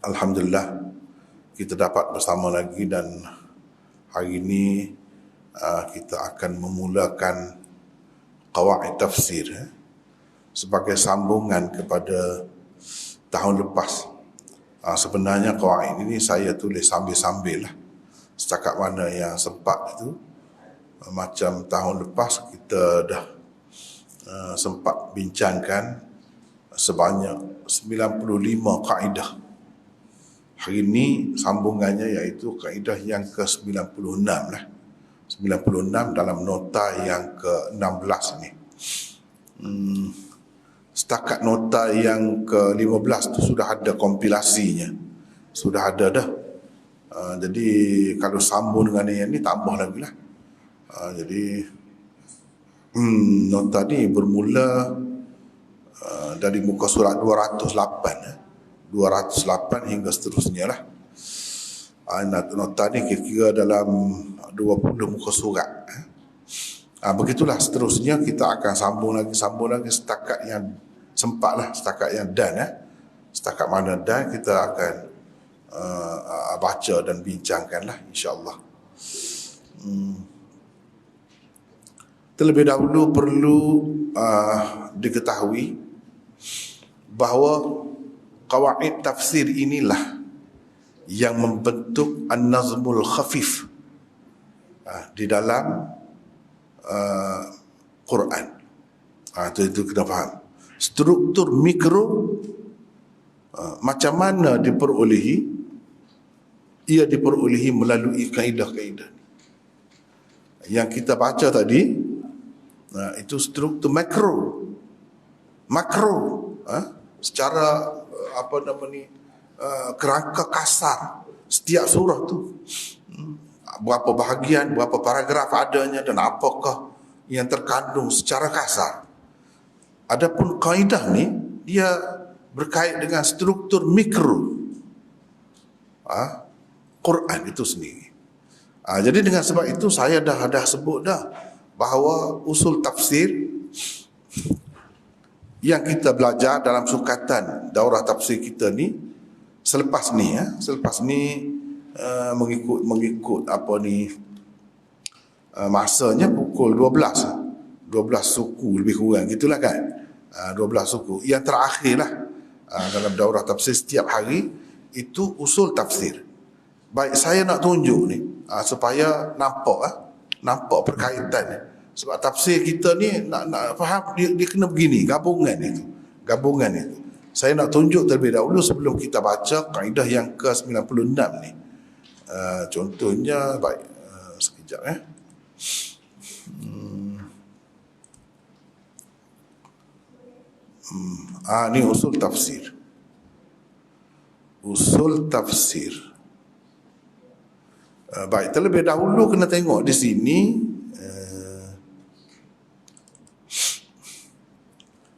Alhamdulillah kita dapat bersama lagi, dan hari ini kita akan memulakan qawaid tafsir sebagai sambungan kepada tahun lepas. Sebenarnya qawaid ini saya tulis sambil-sambil lah, setakat mana yang sempat itu. Macam tahun lepas kita dah sempat bincangkan sebanyak 95 kaedah. Hari ini sambungannya iaitu kaedah yang ke-96 lah. 96 dalam nota yang ke-16 ini. Setakat nota yang ke-15 tu sudah ada kompilasinya. Sudah ada dah. Jadi kalau sambung dengan yang ni tambah lagi lah. Jadi nota ni bermula dari muka surat 208 208 hingga seterusnya lah. Nota ni kira-kira dalam 20 muka surat. Begitulah seterusnya, kita akan sambung lagi setakat yang sempat lah, setakat yang dan setakat mana dan kita akan baca dan bincangkan lah, insyaAllah. Terlebih dahulu perlu diketahui bahawa qawaid tafsir inilah yang membentuk an-nazmul khafif di dalam Quran. Itu kena faham. Struktur mikro macam mana diperolehi? Ia diperolehi melalui kaedah-kaedah yang kita baca tadi. Itu struktur makro secara kerangka kasar setiap surah tu, berapa bahagian, berapa paragraf adanya dan apakah yang terkandung secara kasar. Adapun kaedah ni dia berkait dengan struktur mikro Quran itu sendiri. Jadi dengan sebab itu saya dah sebut dah bahawa usul tafsir yang kita belajar dalam sukatan daurah tafsir kita ni selepas ni mengikut masanya pukul 12 suku lebih kurang gitulah kan. 12 suku yang terakhir lah dalam daurah tafsir setiap hari itu usul tafsir. Baik, saya nak tunjuk ni supaya nampak perkaitan. Sebab tafsir kita ni nak faham dia kena begini, gabungan itu. Saya nak tunjuk terlebih dahulu sebelum kita baca kaedah yang ke-96 ni. Contohnya, baik, sekejap ni usul tafsir. Usul tafsir. Baik, terlebih dahulu kena tengok di sini.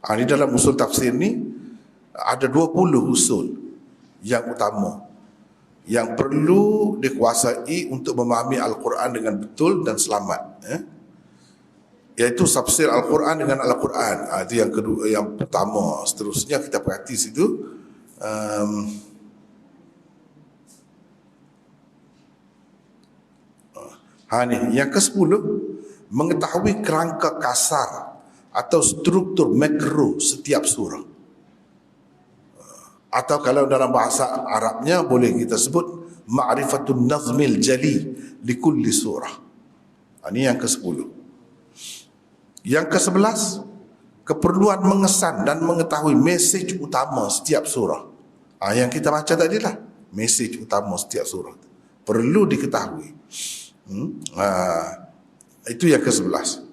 Di dalam usul tafsir ni ada 20 usul yang utama yang perlu dikuasai untuk memahami Al-Quran dengan betul dan selamat, iaitu tafsir Al-Quran dengan Al-Quran. Itu yang kedua, yang pertama. Seterusnya kita perhati situ. Ni yang ke-10, mengetahui kerangka kasar atau struktur makro setiap surah. Atau kalau dalam bahasa Arabnya boleh kita sebut ma'rifatun nazmil jali likulli surah. Ini yang ke-10. Yang ke-11, keperluan mengesan dan mengetahui mesej utama setiap surah. Yang kita baca tadi lah, mesej utama setiap surah perlu diketahui. Itu yang ke-11.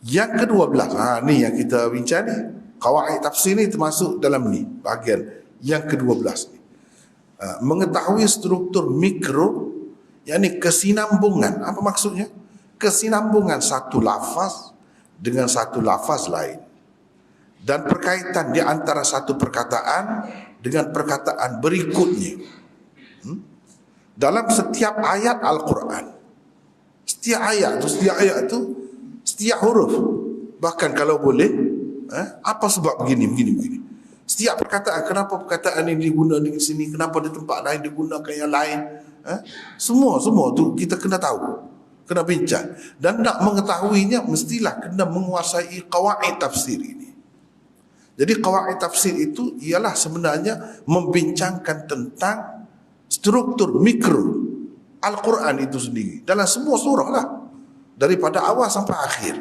Yang ke-12, ni yang kita bincang ni. Qawaid tafsir ni termasuk dalam ni, bahagian yang ke-12 ni. Mengetahui struktur mikro, yakni kesinambungan. Apa maksudnya? Kesinambungan satu lafaz dengan satu lafaz lain. Dan perkaitan di antara satu perkataan dengan perkataan berikutnya. Dalam setiap ayat Al-Quran. Setiap ayat tu setiap huruf, bahkan kalau boleh apa sebab begini. Setiap perkataan, kenapa perkataan ini digunakan di sini, kenapa di tempat lain digunakan yang lain. Semua tu kita kena tahu, kena bincang. Dan nak mengetahuinya mestilah kena menguasai qawaid tafsir ini. Jadi qawaid tafsir itu ialah sebenarnya membincangkan tentang struktur mikro Al-Quran itu sendiri dalam semua surah lah, daripada awal sampai akhir.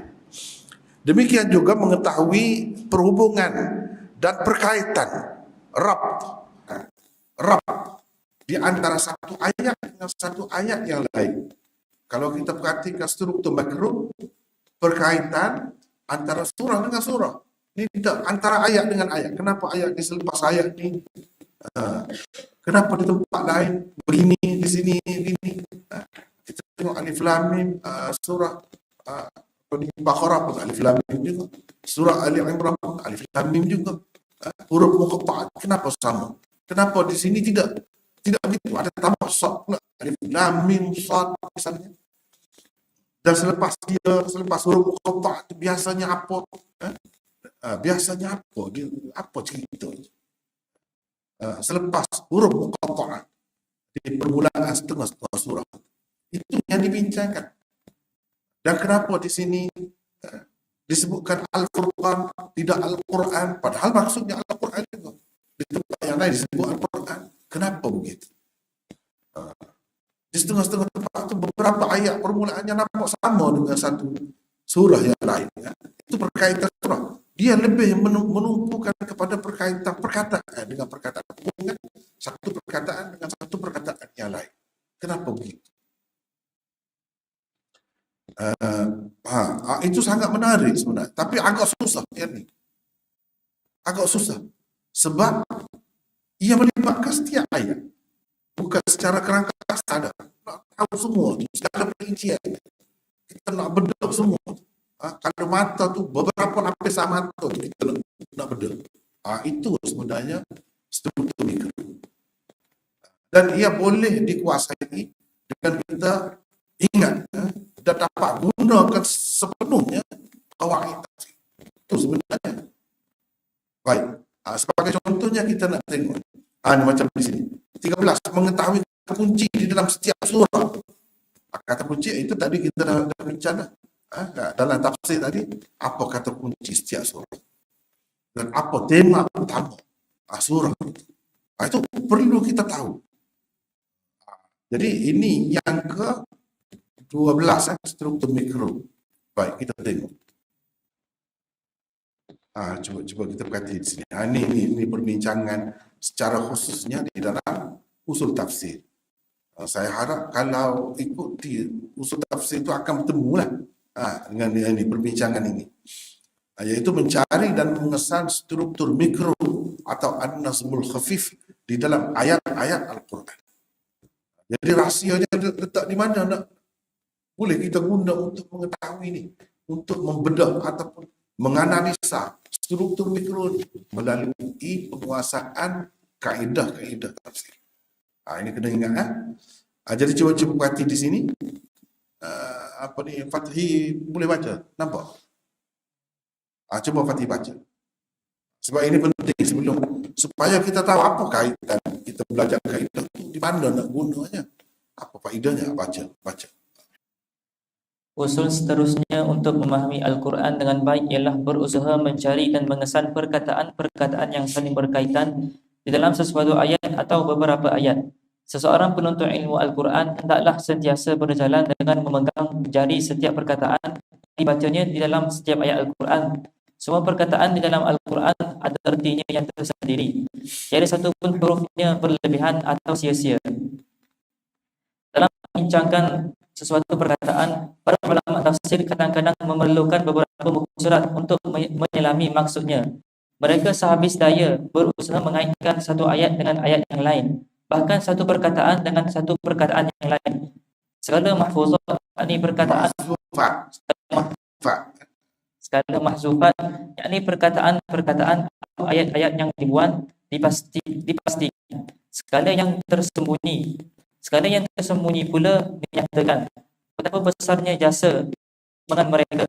Demikian juga mengetahui perhubungan dan perkaitan rabt di antara satu ayat dengan satu ayat yang lain. Kalau kita perhatikan struktur makro, perkaitan antara surah dengan surah. Ini tidak antara ayat dengan ayat. Kenapa ayat ini selepas ayat ini? Kenapa di tempat lain begini, di sini begini? Kita tengok Alif Lam Mim, surah Baqarah pun Alif Lam Mim juga. Surah Ali Imran pun Alif Lam Mim juga. Huruf muqatta'at kenapa sama? Kenapa di sini tidak begitu? Ada tambah sad pula, Alif Lam Mim sad misalnya. Dan selepas huruf muqatta'at itu biasanya apa? Biasanya apa? Apa cerita? Selepas huruf muqatta'at di permulaan setengah surah. Itu yang dibincangkan. Dan kenapa di sini disebutkan Al-Furqan, tidak Al-Quran, padahal maksudnya Al-Quran juga. Di tempat yang lain disebut Al-Quran. Kenapa begitu? Di setengah-setengah tempat itu beberapa ayat permulaannya nampak sama dengan satu surah yang lain. Itu perkaitan surah. Dia lebih menumpukan kepada perkaitan perkataan dengan perkataan. Satu perkataan dengan satu perkataan yang lain. Kenapa begitu? Itu sangat menarik sebenarnya, tapi agak susah ini. Agak susah sebab ia melibatkan setiap ayat, bukan secara kerangka kasar. Nak tahu semua tu secara perincian, kita nak bedah semua. Kalau mata tu beberapa lapisan mata tu kita nak bedah. Itu sebenarnya struktur mikro, dan ia boleh dikuasai dengan kita ingat dan dapat gunakan sepenuhnya qawaid tafsir. Itu sebenarnya. Baik. Sebagai contohnya kita nak tengok. Ini macam di sini. 13, mengetahui kata kunci di dalam setiap surah. Kata kunci itu tadi kita dah bincang. Dalam tafsir tadi, apa kata kunci setiap surah. Dan apa tema utama surah itu. Itu perlu kita tahu. Jadi ini yang ke 12 struktur mikro. Baik, kita tengok. Cuba kita perhati di sini. Ini perbincangan secara khususnya di dalam usul tafsir. Saya harap kalau ikuti usul tafsir itu akan bertemulah dengan ini perbincangan ini. Yaitu mencari dan mengesan struktur mikro atau an-nazmul khafif di dalam ayat-ayat Al-Quran. Jadi rahsianya letak di mana nak? Boleh kita guna untuk mengetahui ini, untuk membedah ataupun menganalisa struktur mikro ini melalui penguasaan kaedah-kaedah tafsir. Ini kena ingat. Jadi cuba perhati di sini. Fathi boleh baca? Nampak? Cuba Fathi baca. Sebab ini penting supaya kita tahu apa kaitan kita belajar kaedah itu, di mana nak gunanya, apa faedahnya. Baca. Usul seterusnya untuk memahami Al-Quran dengan baik ialah berusaha mencari dan mengesan perkataan-perkataan yang saling berkaitan di dalam sesuatu ayat atau beberapa ayat. Seseorang penuntut ilmu Al-Quran hendaklah sentiasa berjalan dengan memegang jari setiap perkataan dibacanya di dalam setiap ayat Al-Quran. Semua perkataan di dalam Al-Quran ada artinya yang tersendiri. Tiada satu pun hurufnya berlebihan atau sia-sia. Dalam membincangkan sesuatu perkataan, para ulama tafsir kadang-kadang memerlukan beberapa buku surat untuk menyelami maksudnya. Mereka sehabis daya berusaha mengaitkan satu ayat dengan ayat yang lain, bahkan satu perkataan dengan satu perkataan yang lain. Segala mahfuzat, yakni perkataan segala mahzufat, yakni perkataan-perkataan atau ayat-ayat yang dibuang dipastikan. Segala yang tersembunyi pula menyatakan betapa besarnya jasa dengan mereka.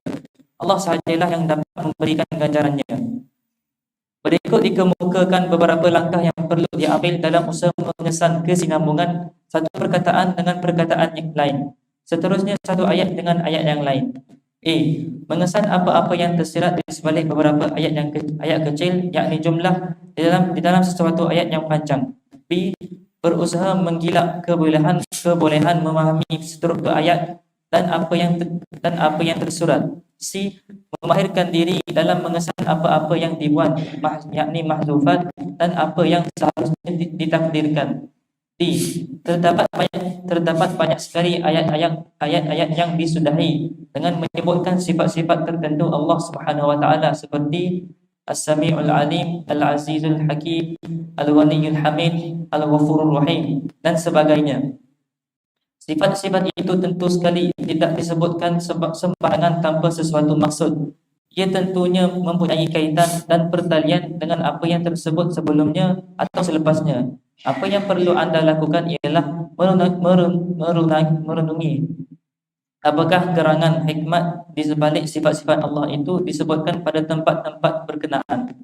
Allah sahajalah yang dapat memberikan ganjarannya. Berikut dikemukakan beberapa langkah yang perlu diambil dalam usaha mengesan kesinambungan satu perkataan dengan perkataan yang lain. Seterusnya, satu ayat dengan ayat yang lain. A. Mengesan apa-apa yang tersirat di sebalik beberapa ayat kecil, yakni jumlah di dalam sesuatu ayat yang panjang. B. Berusaha menggilak kebolehan memahami struktur ayat dan apa yang tersurat. C. Memahirkan diri dalam mengesan apa-apa yang dibuat, yakni mahzufat, dan apa yang seharusnya ditakdirkan. D. Terdapat banyak sekali ayat-ayat yang disudahi dengan menyebutkan sifat-sifat tertentu Allah Subhanahu wa taala seperti As-Sami'ul Alim, Al-Azizul Hakim, Al-Ghaniyyul Hamid, Al-Ghafurur Rahim, dan sebagainya. Sifat-sifat itu tentu sekali tidak disebutkan sembarangan tanpa sesuatu maksud. Ia tentunya mempunyai kaitan dan pertalian dengan apa yang tersebut sebelumnya atau selepasnya. Apa yang perlu anda lakukan ialah merenungi apakah gerangan hikmat di sebalik sifat-sifat Allah itu disebutkan pada tempat-tempat berkenaan.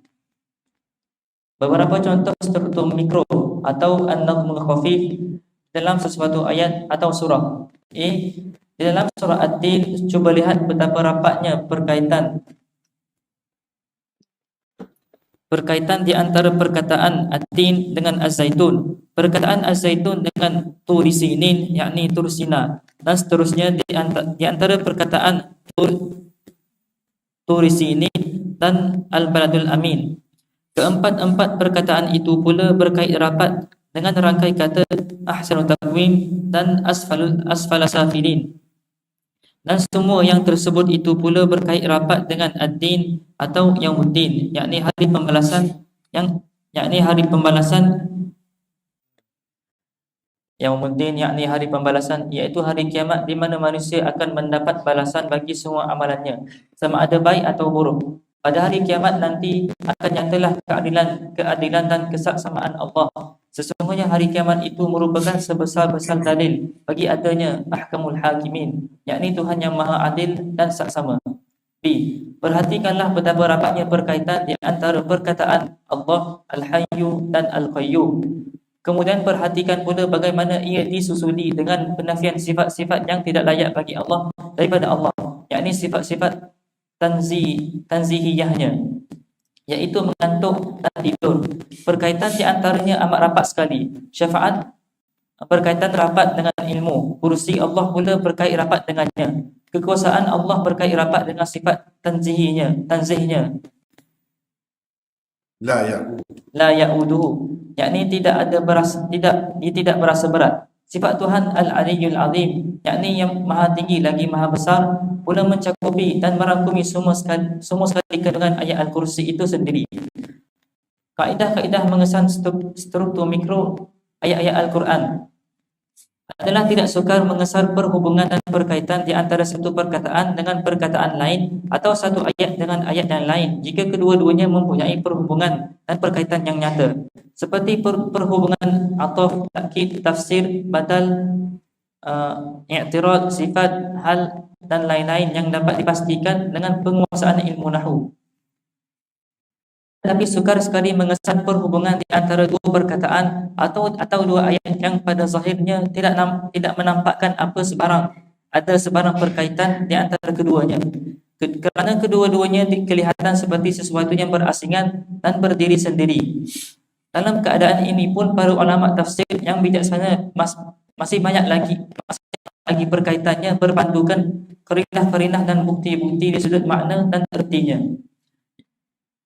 Beberapa contoh struktur mikro atau an-nadhmul khafif dalam sesuatu ayat atau surah. Di dalam surah At-Tin, cuba lihat betapa rapatnya perkaitan di antara perkataan At-Tin dengan Az-Zaitun, perkataan Az-Zaitun dengan Turi Sinin, yakni Tursina, dan seterusnya di antara perkataan Turi Sinin dan Al-Baladul Amin. Keempat-empat perkataan itu pula berkait rapat dengan rangkai kata Ahsanut Taqwim dan Asfala Safilin. Dan semua yang tersebut itu pula berkait rapat dengan ad-din atau yaumuddin, yakni hari pembalasan yaumuddin, yakni hari pembalasan, iaitu hari kiamat di mana manusia akan mendapat balasan bagi semua amalannya, sama ada baik atau buruk. Pada hari kiamat nanti akan nyatalah keadilan dan kesaksamaan Allah. Sesungguhnya hari kiamat itu merupakan sebesar-besar dalil bagi adanya ahkamul hakimin, yakni Tuhan yang maha adil dan saksama. B. Perhatikanlah betapa rapatnya perkaitan di antara perkataan Allah, Al-Hayyu dan Al-Qayyum. Kemudian perhatikan pula bagaimana ia disusuli dengan penafian sifat-sifat yang tidak layak bagi Allah daripada Allah, yakni sifat-sifat tanzihiyahnya, yaitu mengantuk dan tidur. Perkaitan di antaranya amat rapat sekali. Syafaat berkaitan rapat dengan ilmu. Kursi Allah pula berkait rapat dengannya. Kekuasaan Allah berkait rapat dengan sifat tanzihnya. La ya'uduhu, yakni tidak berasa berat. Sifat Tuhan Al-Aliyyul Azim, yakni yang maha tinggi lagi maha besar, pula mencakupi dan merangkumi semua sekali kandungan ayat Al-Kursi itu sendiri. Kaedah-kaedah mengesan struktur mikro ayat-ayat Al-Quran adalah tidak sukar mengesar perhubungan dan perkaitan di antara satu perkataan dengan perkataan lain atau satu ayat dengan ayat yang lain jika kedua-duanya mempunyai perhubungan dan perkaitan yang nyata, seperti perhubungan ataf, takkid, tafsir, badal, i'tirad, sifat, hal, dan lain-lain yang dapat dipastikan dengan penguasaan ilmu nahwu. Tapi sukar sekali mengesan perhubungan di antara dua perkataan atau dua ayat yang pada zahirnya tidak menampakkan ada sebarang perkaitan di antara keduanya. Kerana kedua-duanya kelihatan seperti sesuatu yang berasingan dan berdiri sendiri. Dalam keadaan ini pun para ulama tafsir yang bijaksana masih banyak lagi perkaitannya berpandukan kerinah-kerinah dan bukti-bukti di sudut makna dan artinya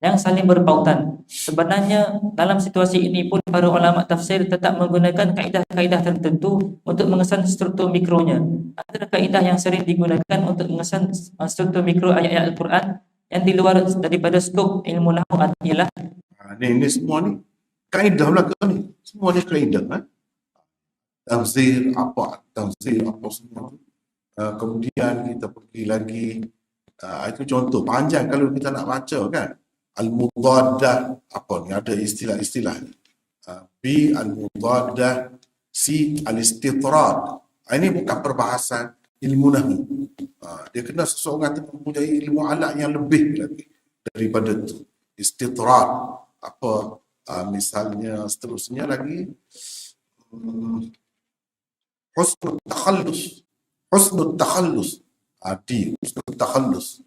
yang saling berpautan. Sebenarnya dalam situasi ini pun para ulama tafsir tetap menggunakan kaedah-kaedah tertentu untuk mengesan struktur mikronya. Antara kaedah yang sering digunakan untuk mengesan struktur mikro ayat-ayat Al-Quran yang di luar daripada skop ilmu nahwu ialah ini semua ni kaedah belakang ni. Semua ni kaedah tafsir apa semua. Kemudian kita pergi lagi, itu contoh panjang kalau kita nak baca kan. Al-Mudaddah, apa ni, ada istilah-istilah. B. Al-Mudaddah. C. Al-Istitrad. Ini bukan perbahasan ilmu nahwu. Dia kena seseorang itu mempunyai ilmu alat yang lebih lagi daripada itu. Istitrad. apa misalnya seterusnya lagi, husnul takhallus, husnul takhallus, husnul takhallus.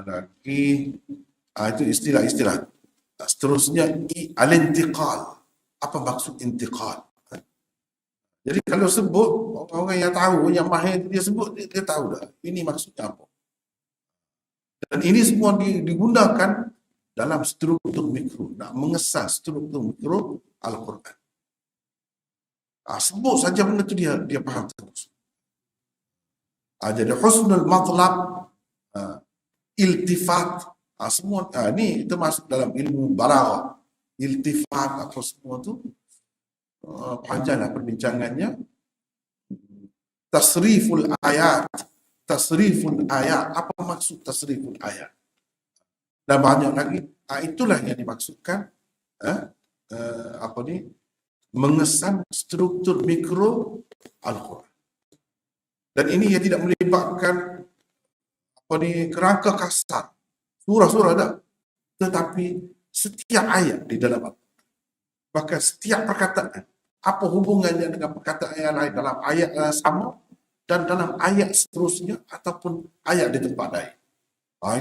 Lagi itu istilah-istilah. Seterusnya al-intiqal. Apa maksud intiqal? Jadi kalau sebut, orang yang tahu, yang mahir dia sebut, dia tahu dah ini maksudnya apa. Dan ini semua digunakan dalam struktur mikro, nak mengesan struktur mikro Al-Quran. Sebut saja benda tu dia faham terus. Jadi husnul matlab, iltifat, semua ni termasuk dalam ilmu balaghah. Iltifat apa semua tu panjanglah perbincangannya. Tasriful ayat, apa maksud tasriful ayat? Dan banyak lagi. Itulah yang dimaksudkan mengesan struktur mikro Al-Quran. Dan ini yang tidak melibatkan kerangka kasar, surah-surah dah, tetapi setiap ayat di dalam Al-Quran, bahkan setiap perkataan, apa hubungannya dengan perkataan yang lain dalam ayat yang sama dan dalam ayat seterusnya ataupun ayat di tempat lain.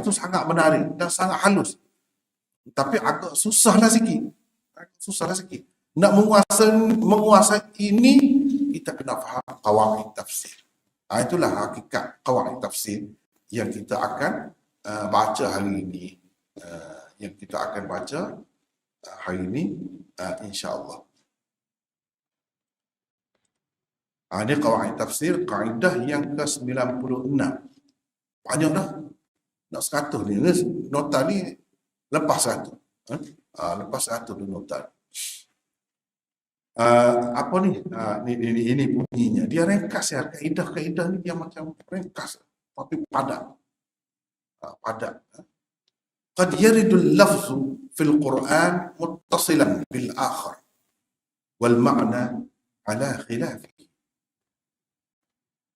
Itu sangat menarik dan sangat halus. Tapi agak susahlah sikit. Nak menguasai ini, kita kena faham qawaid tafsir. Itulah hakikat qawaid tafsir yang kita akan baca hari ini. Insya-Allah. Ini qawaid tafsir, kaedah yang ke-96. Banyak dah. Nak 100 ni. Nota ni lepas 1. Lepas 1 tu nota. Ini bunyinya. Dia ringkas ya. Kaedah ni dia macam ringkas. Tapi padat. Qad yaridul lafzu fil Quran muttasilan bil akhar. Wal ma'na ala khilafi.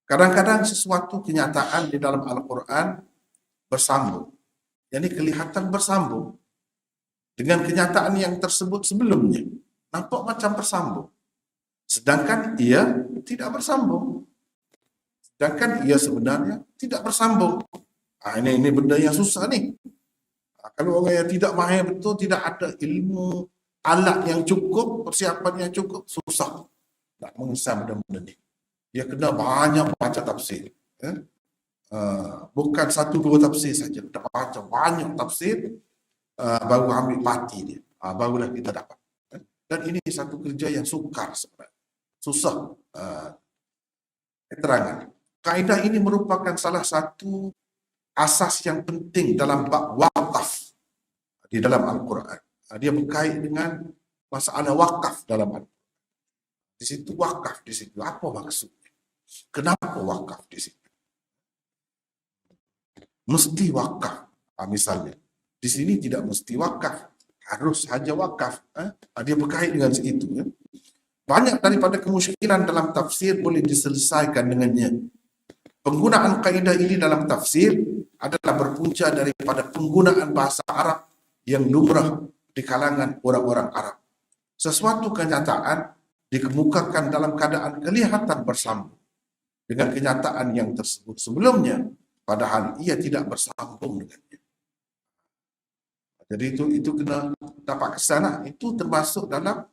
Kadang-kadang sesuatu kenyataan di dalam Al-Quran bersambung. Jadi kelihatan bersambung dengan kenyataan yang tersebut sebelumnya. Nampak macam bersambung. Sedangkan ia tidak bersambung. Sedangkan ia sebenarnya tidak bersambung. Ini benda yang susah ni. Kalau orang yang tidak mahir betul, tidak ada ilmu, alat yang cukup, persiapan yang cukup, susah nak mengesan benda-benda ni. Dia kena banyak baca tafsir. Bukan 1-2 tafsir saja. Kita baca banyak tafsir, baru ambil pati dia. Barulah kita dapat. Dan ini satu kerja yang sukar sebenarnya. Susah keterangan. Kaedah ini merupakan salah satu asas yang penting dalam bab wakaf di dalam Al-Quran. Dia berkait dengan masalah wakaf dalam Al-Quran. Di situ wakaf, di situ apa maksudnya? Kenapa wakaf di situ? Mesti wakaf. Misalnya, di sini tidak mesti wakaf, harus saja wakaf. Dia berkait dengan itu. Banyak daripada kemusykilan dalam tafsir boleh diselesaikan dengannya. Penggunaan kaedah ini dalam tafsir adalah berpunca daripada penggunaan bahasa Arab yang lumrah di kalangan orang-orang Arab. Sesuatu kenyataan dikemukakan dalam keadaan kelihatan bersambung dengan kenyataan yang tersebut sebelumnya, padahal ia tidak bersambung dengannya. Jadi itu kena dapat kesana. Itu termasuk dalam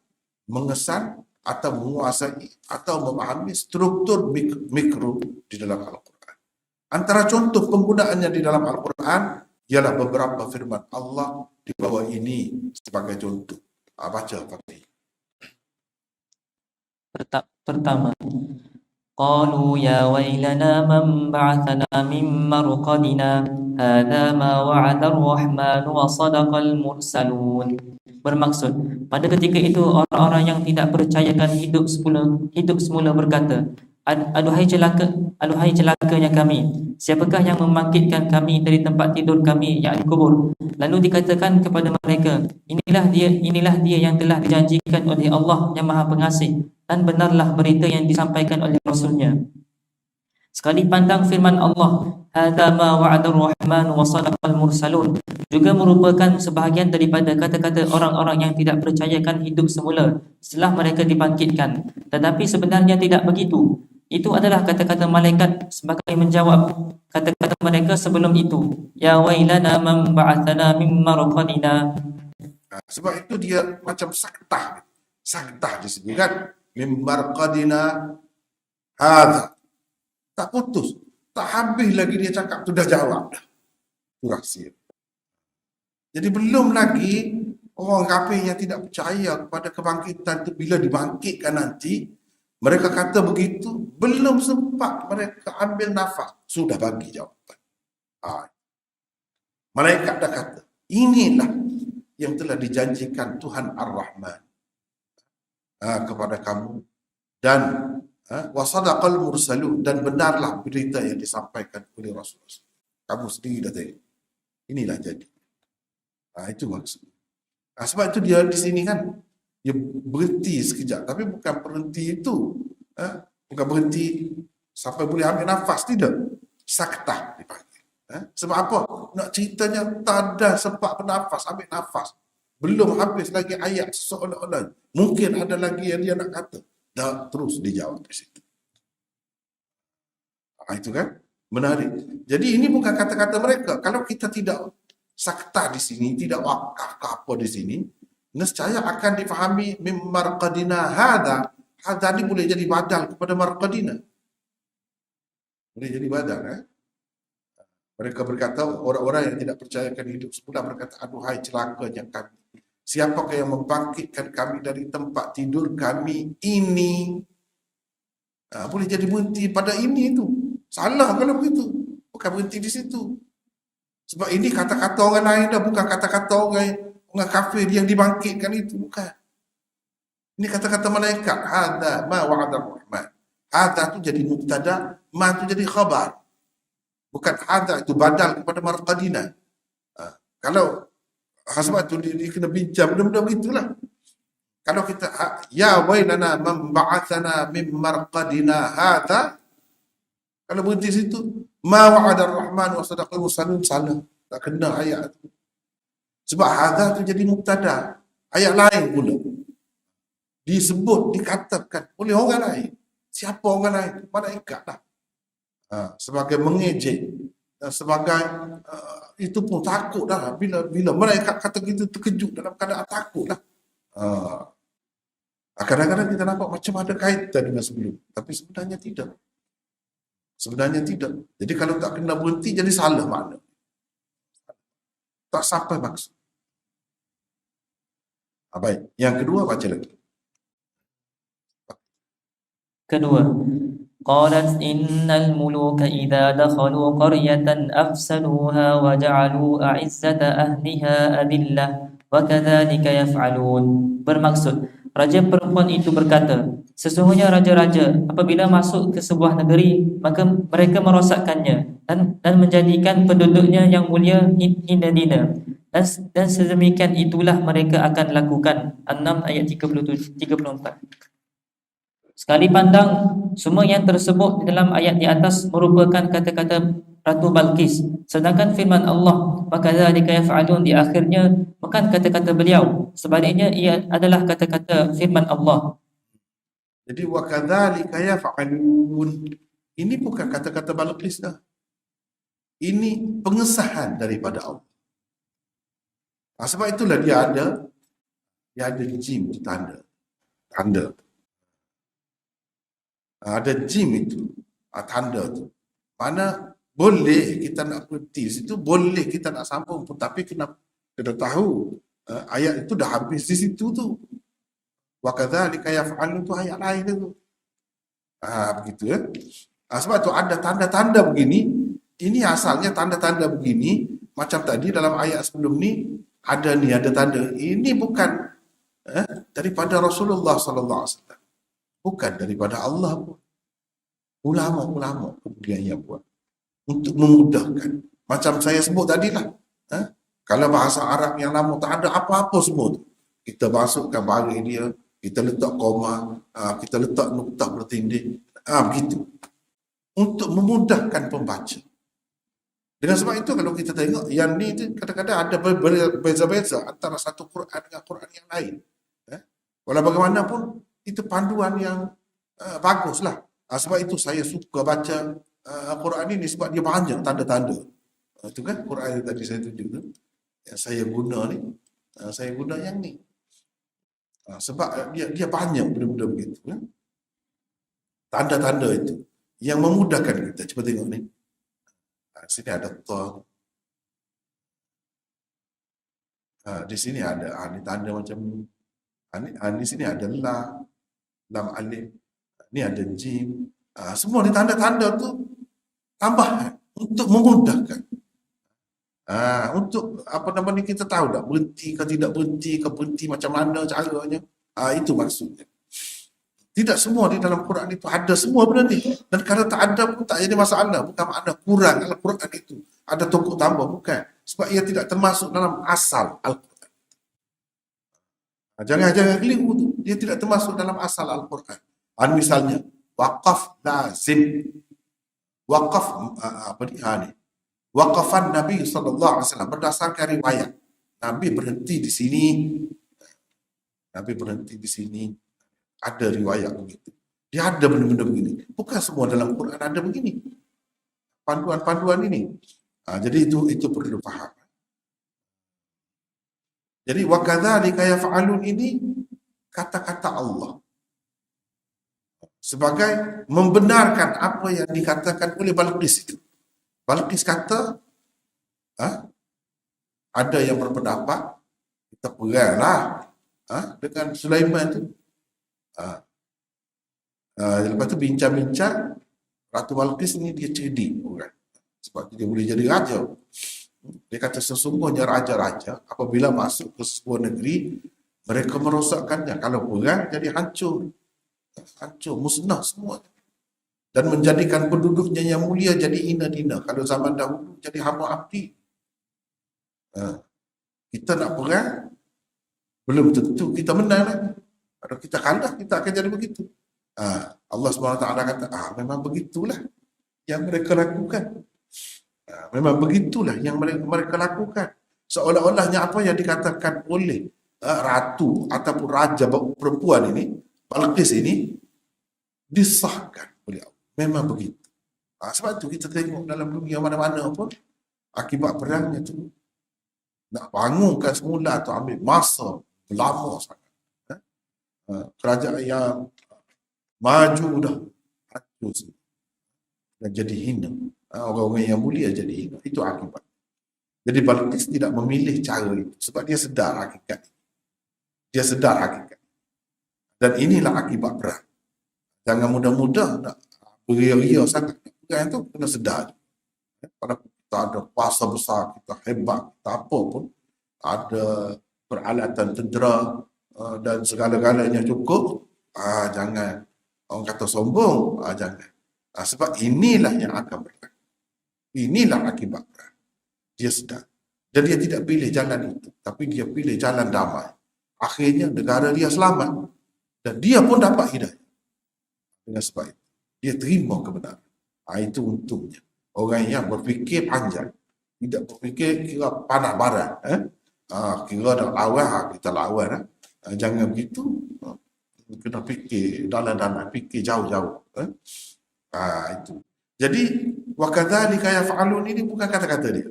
mengesan atau menguasai atau memahami struktur mikro di dalam Al-Quran. Antara contoh penggunaannya di dalam Al-Quran ialah beberapa firman Allah di bawah ini sebagai contoh. Baca Fatih. Pertama, qalu ya wailana man ba'athana min marqadina hadza ma wa'ada ar-rahman wa sadaqal mursalun. Bermaksud, pada ketika itu orang-orang yang tidak percayakan hidup semula berkata, aduhai celakanya kami, siapakah yang membangkitkan kami dari tempat tidur kami yakni kubur? Lalu dikatakan kepada mereka, inilah dia yang telah dijanjikan oleh Allah yang Maha Pengasih, dan benarlah berita yang disampaikan oleh Rasulnya. Sekali pandang firman Allah, hadza ma wa'ada ar-rahman wa sadaqal mursalun, juga merupakan sebahagian daripada kata-kata orang-orang yang tidak percayakan hidup semula setelah mereka dibangkitkan. Tetapi sebenarnya tidak begitu. Itu adalah kata-kata malaikat sebagai menjawab kata-kata mereka sebelum itu. Ya wailana man ba'athana min marqadina. Sebab itu dia macam saktah. Saktah di sini kan. Mimbar qadina hadha. Tak putus. Tak habis lagi dia cakap, tu dah jawab dah. Itu rahsia. Jadi belum lagi orang kafir yang tidak percaya kepada kebangkitan itu bila dibangkitkan nanti, mereka kata begitu, belum sempat mereka ambil nafas, sudah bagi jawapan. Malaikat dah kata, inilah yang telah dijanjikan Tuhan Ar-Rahman kepada kamu, dan wasadaqal mursalun, dan benarlah berita yang disampaikan oleh Rasulullah. Kamu sendiri dah tengok. Inilah jadi. Itu maksudnya. Sebab itu dia di sini kan, dia berhenti sekejap, tapi bukan berhenti itu. Bukan berhenti sampai boleh ambil nafas, tidak. Saktah dipanggil. Sebab apa? Nak ceritanya tak ada sempat bernafas, ambil nafas. Belum habis lagi ayat seolah-olah. Mungkin ada lagi yang dia nak kata. Dah terus dijawab di situ. Itu kan menarik. Jadi ini bukan kata-kata mereka. Kalau kita tidak sakta di sini, tidak wakaf ke apa di sini, nescaya akan difahami mim marqadina hadha. Hadha ni boleh jadi badal kepada marqadina. Boleh jadi badal. Mereka berkata, orang-orang yang tidak percayakan hidup semula berkata, aduhai celakanya kami. Siapakah yang membangkitkan kami dari tempat tidur kami ini? Boleh jadi berhenti pada ini tu. Salah kalau begitu. Bukan berhenti di situ. Sebab ini kata-kata orang lain dah, bukan kata-kata orang kafir yang dibangkitkan itu, bukan. Ini kata-kata malaikat. Hadza ma wa'ada ar-Rahman. Hadza tu jadi mubtada, ma tu jadi khabar. Bukan hadza itu badal kepada marqadina. Kalau sebab tu dia kena bincang benda-benda begitulah. Kalau kita ya wailana man ba'athana min marqadina hadza, kalau berhenti situ, ma wa'ada ar-Rahman wa sadaqal mursalun, salah. Tak kena ayat tu. Sebab hadza tu jadi mubtada. Ayat lain pula. Disebut, dikatakan oleh orang lain. Siapa orang lain? Malaikat lah. Sebagai mengejek. Sebagai itu pun takut dah. Bila malaikat kata kita terkejut dalam keadaan takut lah. Kadang-kadang kita nampak macam ada kaitan dengan sebelum. Tapi sebenarnya tidak. Sebenarnya tidak. Jadi kalau tak kena berhenti, jadi salah makna. Tak sampai maksud. Baik. Yang kedua, baca lagi. Kedua, qalat innal muluka idza dakhalu qaryatan afsaduha wa ja'alu a'izzata ahliha adillah wa kadzalika yaf'alun. Bermaksud, raja perempuan itu berkata, sesungguhnya raja-raja apabila masuk ke sebuah negeri, maka mereka merosakkannya dan menjadikan penduduknya yang mulia hina-dina. Dan sedemikian itulah mereka akan lakukan. 6 ayat 34. Sekali pandang, semua yang tersebut di dalam ayat di atas merupakan kata-kata Ratu Balqis. Sedangkan firman Allah, "Wakadzalika yaf'alun" di akhirnya bukan kata-kata beliau. Sebaliknya ia adalah kata-kata firman Allah. Jadi wakadzalika yaf'alun. Ini bukan kata-kata Balqis dah. Ini pengesahan daripada Allah. Sebab itulah dia ada jim di tanda. Ada jim itu, tanda tu. Mana boleh kita nak berhenti situ, boleh kita nak sambung pun, tapi kena tahu ayat itu dah habis di situ tu. Wa kadzalika yaf'alun tu ayat lain tu. Begitu ya. Sebab tu ada tanda-tanda begini. Ini asalnya tanda-tanda begini macam tadi dalam ayat sebelum ni ada tanda. Ini bukan daripada Rasulullah sallallahu alaihi wasallam. Bukan daripada Allah pun. Ulama-ulama kemudian yang buat untuk memudahkan. Macam saya sebut tadilah. Kalau bahasa Arab yang lama tak ada apa-apa semua tu. Kita masukkan baris dia, kita letak koma, kita letak noktah bertindih. Begitu. Untuk memudahkan pembaca. Dengan sebab itu kalau kita tengok yang ni tu kadang-kadang ada berbeza-beza antara satu Quran dengan Quran yang lain. Walau bagaimanapun itu panduan yang baguslah. Sebab itu saya suka baca Quran ini sebab dia banyak tanda-tanda. Itu kan Quran yang tadi saya tunjuk tu. Yang saya guna ni, saya guna yang ni. Sebab dia banyak benda-benda begitu. Tanda-tanda itu yang memudahkan kita. Cuba tengok ni. Sini ada ta. Di sini ada ni tanda macam di sini ada lam alif. Ni ada jim. Semua ni tanda-tanda tu tambah untuk memudahkan. Untuk apa nama ni kita tahu tak berhenti ke tidak berhenti ke, berhenti macam mana caranya. Itu maksudnya. Tidak semua di dalam Quran itu ada semua benda ni. Dan kalau tak ada pun tak jadi masalah. Bukan makna kurang Al-Quran itu. Ada tokoh tambah, bukan. Sebab ia tidak termasuk dalam asal Al-Quran. Jangan keliru tu. Dia tidak termasuk dalam asal Al-Quran. Misalnya, waqaf lazim. Waqaf, waqafan Nabi SAW berdasarkan riwayat. Nabi berhenti di sini. Nabi berhenti di sini. Ada riwayat begitu. Dia ada benda-benda begini. Bukan semua dalam Quran ada begini. Panduan-panduan ini. Jadi itu perlu faham. Jadi wa kadzalika yaf'alun ini kata-kata Allah. Sebagai membenarkan apa yang dikatakan oleh Balqis itu. Balqis kata, ada yang berpendapat kita peranglah dengan Sulaiman itu. Lepas tu bincang-bincang, Ratu Balqis ni dia cerdik orang. Sebab dia boleh jadi raja. Dia kata sesungguhnya raja-raja apabila masuk ke sebuah negeri, mereka merosakkannya. Kalau perang jadi hancur, musnah semua. Dan menjadikan penduduknya yang mulia jadi hina-hina. Kalau zaman dahulu jadi hamba abdi. Kita nak perang, belum tentu kita menang lagi. Kalau kita kalah, kita akan jadi begitu. Allah SWT kata, memang begitulah yang mereka lakukan. Memang begitulah yang mereka lakukan. Seolah-olahnya apa yang dikatakan oleh ratu ataupun raja perempuan ini, Balqis ini, disahkan oleh Allah. Memang begitu. Sebab itu kita tengok dalam dunia mana-mana pun, akibat perangnya tu, nak bangunkan semula tu ambil masa lama sangat. Kerajaan yang maju dah hancur dan jadi hina. Orang-orang yang mulia jadi hina. Itu akibat. Jadi Balqis tidak memilih cara itu sebab dia sedar hakikat. Dia sedar hakikat. Dan inilah akibat perang. Jangan mudah-mudah nak beria-ria sangat. Perang itu kena sedar. Pada kita ada kuasa besar, kita hebat, kita apa pun, ada peralatan tentera, dan segala-galanya cukup, jangan. Orang kata sombong, jangan. Sebab inilah yang akan berlaku. Inilah akibat perang. Dia sedar. Dan dia tidak pilih jalan itu, tapi dia pilih jalan damai. Akhirnya negara dia selamat. Dan dia pun dapat hidayah. Dengan sebab itu, dia terima kebenaran. Itu untungnya. Orang yang berfikir panjang. Tidak berfikir kira panah barat. Kira nak lawan, kita lawan. Jangan begitu. Kena fikir dalam-dalam, fikir jauh-jauh. Itu. Jadi wa kadzalika yaf'alun ini bukan kata-kata dia.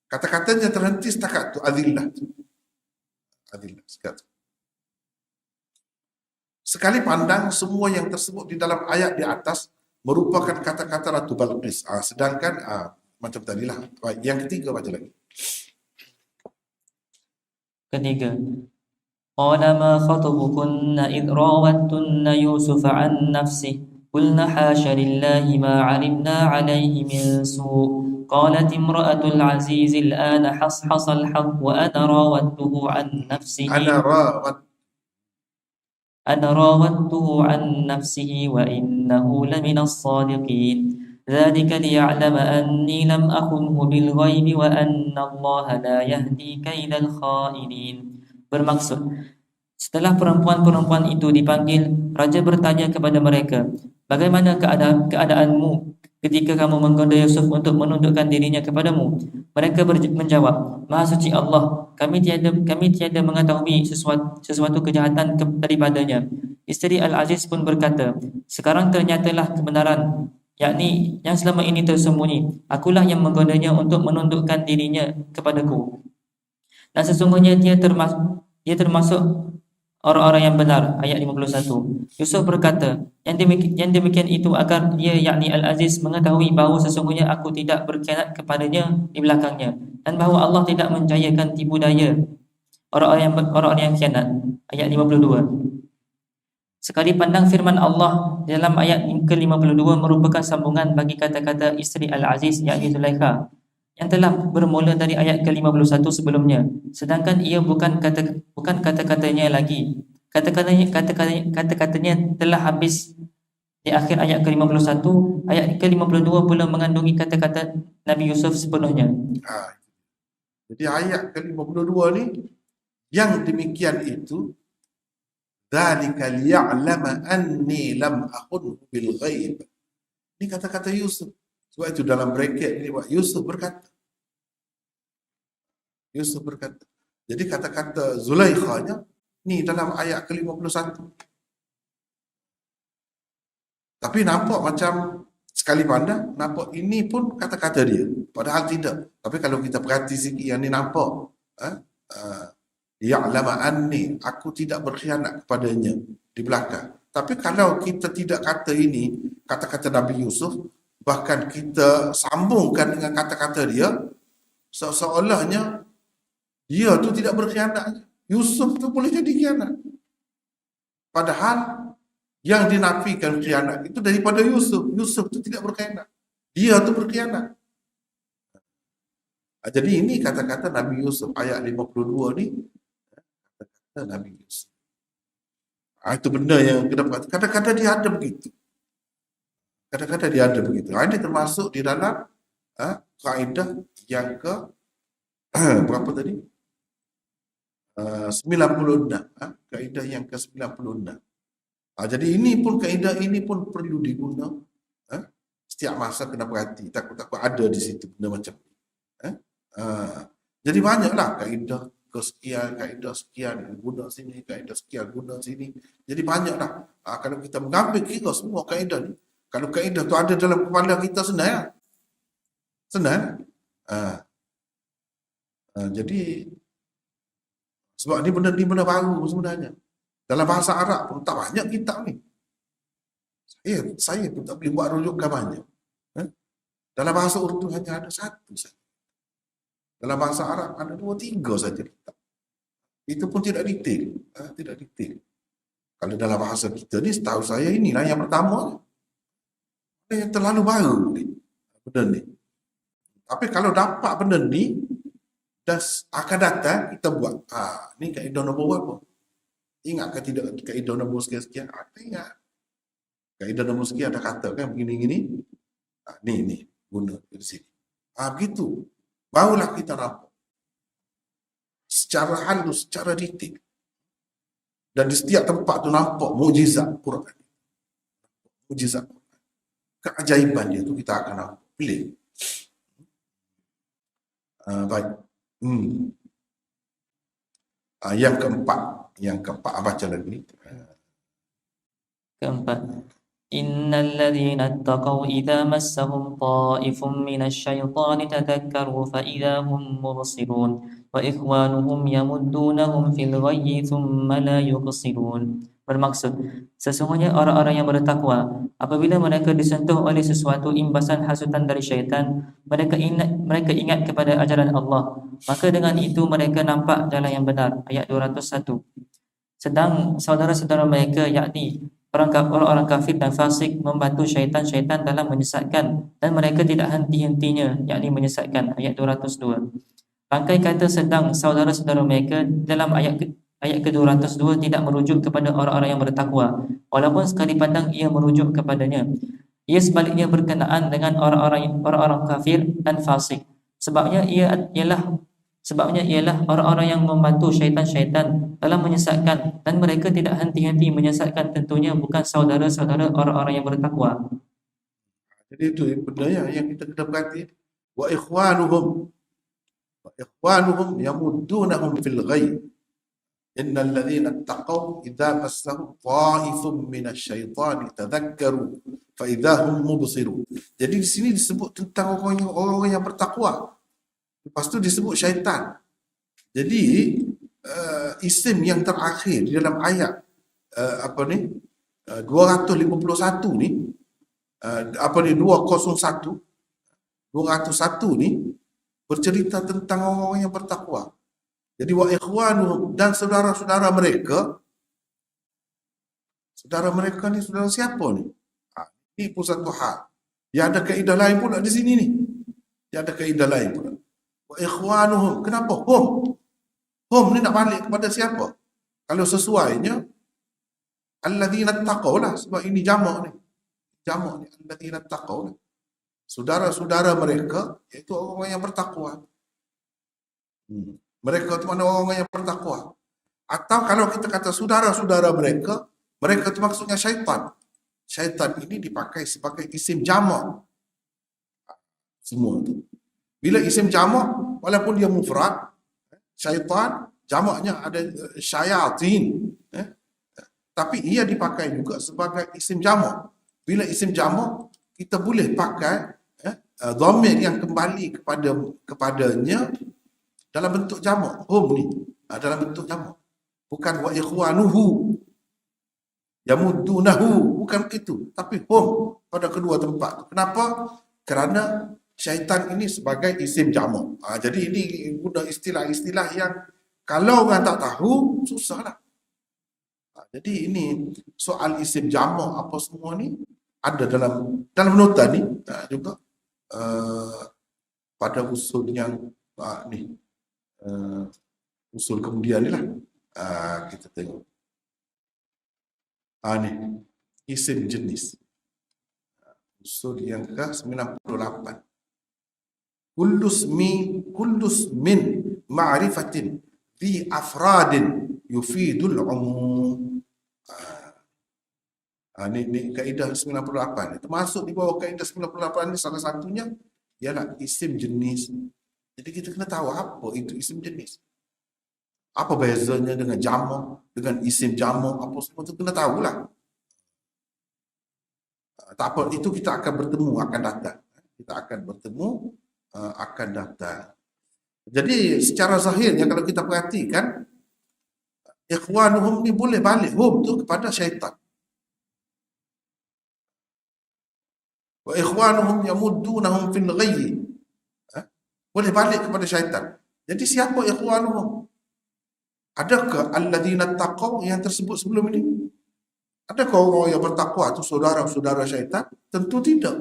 Kata-katanya terhenti setakat tu, adillah. Adillah setakat. Sekali pandang semua yang tersebut di dalam ayat di atas merupakan kata-kata Ratu Balqis. Sedangkan macam tadilah. Yang ketiga baca lagi. Ketiga, qala ma khatabukunna id rawattunna Yusuf an nafsih qulna hasha lillahi ma 'alimna 'alayhi min su' qalat imra'atul 'aziz al-ana hashasa al-haqq wa ana rawattuhu an nafsihi أنا راودته عن نفسه وإنه لمن الصادقين ذلك ليعلم أني لم أخنه بالغيب وأن الله لا يهدي كيد الخائنين. Bermaksud, setelah perempuan-perempuan itu dipanggil, Raja bertanya kepada mereka, bagaimana keadaanmu ketika kamu menggoda Yusuf untuk menundukkan dirinya kepadamu? Mereka menjawab, Maha suci Allah, kami tiada mengetahui sesuatu kejahatan daripadanya. Isteri Al-Aziz pun berkata, sekarang ternyatalah kebenaran, yakni yang selama ini tersembunyi. Akulah yang menggodanya untuk menundukkan dirinya kepadaku. Dan sesungguhnya dia termasuk orang-orang yang benar. Ayat 51. Yusuf berkata, yang demikian itu agar dia, yakni Al-Aziz, mengetahui bahawa sesungguhnya aku tidak berkhianat kepadanya di belakangnya, dan bahawa Allah tidak menjayakan tipu daya orang-orang yang khianat. Ayat 52. Sekali pandang firman Allah dalam ayat ke-52 merupakan sambungan bagi kata-kata isteri Al-Aziz, yakni Zulaikha, yang telah bermula dari ayat ke-51 sebelumnya, sedangkan ia bukan kata-katanya lagi. Kata-katanya telah habis di akhir ayat ke-51. Ayat ke-52 pula mengandungi kata-kata Nabi Yusuf sepenuhnya. Jadi ayat ke-52 ni, yang demikian itu, dzalika liya'lama anni lam akhunhu bil ghaib. Ini kata-kata Yusuf. Sebab itu dalam bracket ni Yusuf berkata. Jadi kata-kata Zulaikhanya ni dalam ayat ke-51. Tapi nampak macam sekali pandang, nampak ini pun kata-kata dia. Padahal tidak. Tapi kalau kita perhati sikit yang ni nampak. Ya'lama anni, aku tidak berkhianat kepadanya di belakang. Tapi kalau kita tidak kata ini, kata-kata Nabi Yusuf, bahkan kita sambungkan dengan kata-kata dia, seolah-olahnya dia tu tidak berkhianat. Yusuf tu boleh jadi khianat. Padahal yang dinafikan khianat itu daripada Yusuf. Yusuf tu tidak berkhianat. Dia tu berkhianat. Jadi ini kata-kata Nabi Yusuf ayat 52 ni, kata-kata Nabi Yusuf. Itu benda yang kita kata. Kadang-kadang dia ada begitu. Ini termasuk di dalam kaedah yang ke berapa tadi? 96. Kaedah yang ke 96. Jadi kaedah ini pun perlu diguna. Setiap masa kena perhati. Takut-takut ada di situ benda macam ni. Jadi banyaklah kaedah kesekian, kaedah sekian guna sini, kaedah sekian guna sini. Jadi banyaklah. Kalau kita mengambil kira semua kaedah ni, kalau kaedah tu ada dalam kepala kita, senang. Jadi sebab ni benda baru sebenarnya. Dalam bahasa Arab pun tak banyak kitab ni. Saya pun tak boleh buat rujukan banyak. Dalam bahasa Urdu hanya ada satu saja. Dalam bahasa Arab ada 2-3 saja kitab. Itu pun tidak detail. Kalau dalam bahasa kita ni, setahu saya inilah yang pertama. Yang terlalu baru ni. Benda ni. Tapi kalau dapat benda ni, dan akan datang, kita buat. Ni kaedah nombor berapa? Ingat ke tidak kaedah nombor sekian-sekian? Ingat. Kaedah nombor sekian ada kata kan begini-gini. Ni guna di sini. Begitu. Barulah kita nampak. Secara halus, secara detail. Dan di setiap tempat tu nampak mukjizat Quran. Mukjizat Quran. Keajaiban dia tu kita akan nampak. Pilih. Baik. Yang keempat baca lagi. Keempat, innal ladzina ittaqaw idza massahum ta'ifun minasy-syaitani tadhakkaru fa idza hum mubsirun wa ikhwanuhum yamuddunahum fil ghayyi thumma la yuqsirun. Bermaksud, sesungguhnya orang-orang yang bertakwa, apabila mereka disentuh oleh sesuatu imbasan hasutan dari syaitan, mereka ingat kepada ajaran Allah, maka dengan itu mereka nampak jalan yang benar. Ayat 201. Sedang saudara-saudara mereka, yakni orang-orang kafir dan fasik, membantu syaitan-syaitan dalam menyesatkan, dan mereka tidak henti-hentinya, yakni menyesatkan. Ayat 202. Bangkai kata sedang saudara-saudara mereka dalam ayat ke-202 tidak merujuk kepada orang-orang yang bertakwa, walaupun sekali pandang ia merujuk kepadanya. Ia sebaliknya berkenaan dengan orang-orang kafir dan fasik. Sebabnya ialah orang-orang yang membantu syaitan-syaitan dalam menyesatkan, dan mereka tidak henti-henti menyesatkan, tentunya bukan saudara-saudara orang-orang yang bertakwa. Jadi itu benda yang kita kena perhati. Wa ikhwanuhum yamuddunahum fil ghayb. Innal ladzina taqaw idza massahum ta'ifun minasyaitani tadhakkaru fa idza hum mubsirun. Jadi di sini disebut tentang orang yang bertakwa. Lepas tu disebut syaitan. Jadi isim yang terakhir di dalam ayat 251 ni 201 ni bercerita tentang orang-orang yang bertakwa. Jadi wa ikhwanuhum, dan saudara-saudara mereka. Saudara mereka ni saudara siapa ni? Ini pun satu hal. Dia ada kaedah lain pula di sini ni. Dia ada kaedah lain pula. Wa ikhwanuhum. Kenapa? Hum. Hum ni nak balik kepada siapa? Kalau sesuainya alladzina taqaw lah, sebab ini jamak ni. Jamak ni alladzina taqaw lah. Saudara-saudara mereka iaitu orang yang bertakwa. Mereka tu mana orang yang bertakwa. Atau kalau kita kata saudara-saudara mereka, mereka tu maksudnya syaitan. Syaitan ini dipakai sebagai isim jamak. Semua tu. Bila isim jamak, walaupun dia mufrad, syaitan, jamaknya ada syayatin. Tapi ia dipakai juga sebagai isim jamak. Bila isim jamak, kita boleh pakai dhamir yang kembali kepadanya dalam bentuk jamak. Hum ni dalam bentuk jamak. Bukan wa ikhwanuhu yamuddunahu, bukan itu, tapi hum pada kedua tempat. Kenapa? Kerana syaitan ini sebagai isim jamak. Jadi ini guna istilah-istilah yang kalau orang tak tahu susahlah. Jadi ini soal isim jamak apa semua ni ada dalam nota ni juga pada usul yang ni usul kemudian ni lah. Kita tengok ni isim jenis usul yang ke-98. Kullus min ma'rifatin fi afradin yufidul umum. Ni kaedah 98 ni. Termasuk di bawah kaedah 98 ni salah satunya ialah isim jenis. Jadi kita kena tahu apa itu isim jenis. Apa bezanya dengan jamak, dengan isim jamak, apa semua tu kena tahulah. Tak apa, itu kita akan bertemu, akan datang. Kita akan bertemu, akan datang. Jadi secara zahirnya kalau kita perhatikan, ikhwanuhum ni boleh balik hum tu kepada syaitan. Wa ikhwanuhum yamuddunahum fil ghayyi. Boleh balik kepada syaitan. Jadi siapa ikhwanuhum? Adakah alladzina taqaw yang tersebut sebelum ini? Adakah orang yang bertakwa itu saudara-saudara syaitan? Tentu tidak.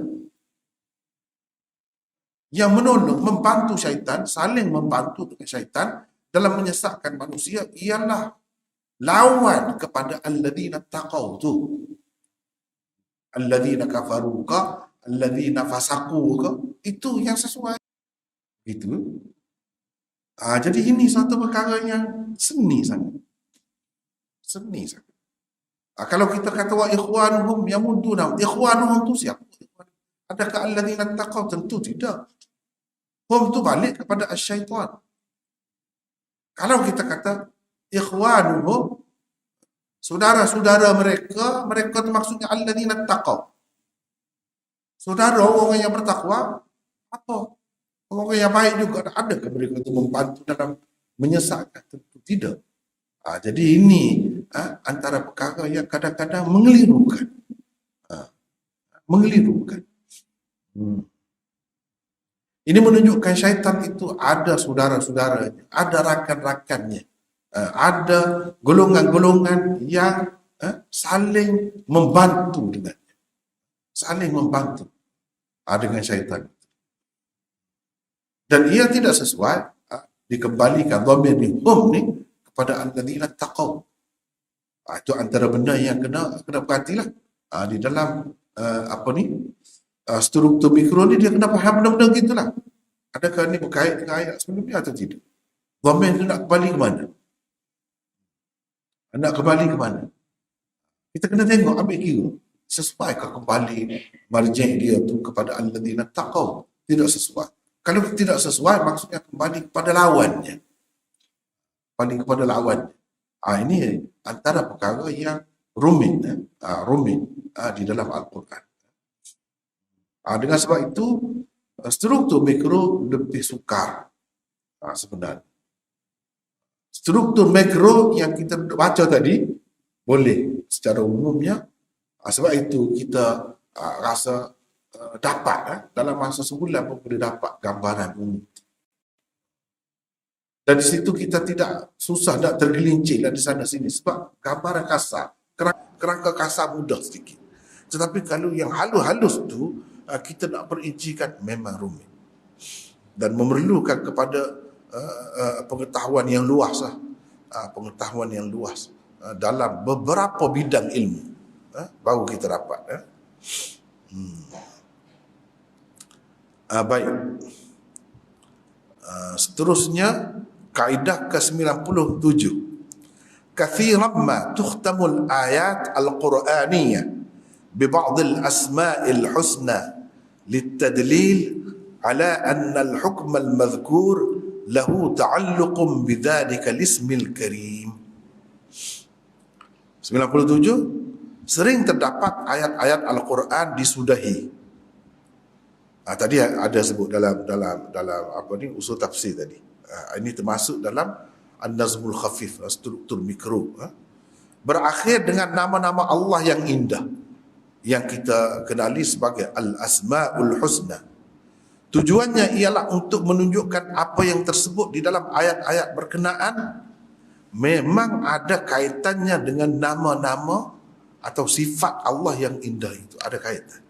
Yang menolong, membantu syaitan, saling membantu dengan syaitan dalam menyesatkan manusia ialah lawan kepada alladzina taqaw tu. Alladzina kafaru ka, alladzina fasaqu ka, itu yang sesuai. Itu. Jadi ini satu perkara yang seni sangat. Seni sangat. Kalau kita kata wa ikhwanuhum yamudduna, ikhwanuhum tu siapa? Adakah alladzina taqaw? Tentu tidak. Hum tu balik kepada syaitan. Kalau kita kata ikhwanuhum, saudara-saudara mereka, mereka tu maksudnya alladzina taqaw. Saudara orang yang bertakwa, apa? Orang yang baik juga. Adakah mereka itu membantu dalam menyesatkan? Tentu tidak. Jadi ini antara perkara yang kadang-kadang mengelirukan. Mengelirukan. Ini menunjukkan syaitan itu ada saudara-saudaranya, ada rakan-rakannya, ada golongan-golongan yang saling membantu dengannya. Saling membantu dengan syaitan. Dan ia tidak sesuai dikembalikan dhamir ni hum ni kepada alladzina taqaw. Itu antara benda yang kena perhatilah di dalam struktur mikro ni. Dia kena faham benda-benda gitulah. Adakah ni berkait dengan ayat sebelumnya atau tidak? Dhamir tu nak kembali ke mana? Nak kembali ke mana? Kita kena tengok, ambil kira. Sesuaikah kembali marji' dia tu kepada alladzina taqaw? Tidak sesuai. Kalau tidak sesuai, maksudnya kembali kepada lawannya. Kembali kepada lawannya. Ini antara perkara yang rumit, rumit di dalam Al-Quran. Dengan sebab itu, struktur mikro lebih sukar sebenarnya. Struktur mikro yang kita baca tadi boleh secara umumnya. Sebab itu kita rasa dapat dalam masa sebulan pun boleh dapat gambaran umum. Dan di situ kita tidak susah, nak tergelincir di sana sini sebab gambaran kasar, kerangka kasar mudah sedikit. Tetapi kalau yang halus-halus tu kita nak perincikan memang rumit dan memerlukan kepada pengetahuan yang luas pengetahuan yang luas dalam beberapa bidang ilmu baru kita dapat. Baik. Seterusnya kaedah ke-97. Kathiran ma tukhtamul ayat al-Qur'aniyah bi ba'd al-asma'il husna litadlil ala anna al-hukm al-madhkur lahu ta'alluqun bidhalika al-ismil karim. 97, sering terdapat ayat-ayat Al-Quran disudahi. Tadi ada sebut dalam usul tafsir tadi. Ini termasuk dalam An-Nazmul Khafif, struktur mikro. Berakhir dengan nama-nama Allah yang indah, yang kita kenali sebagai Al-Asma'ul Husna. Tujuannya ialah untuk menunjukkan apa yang tersebut di dalam ayat-ayat berkenaan memang ada kaitannya dengan nama-nama atau sifat Allah yang indah itu. Ada kaitan.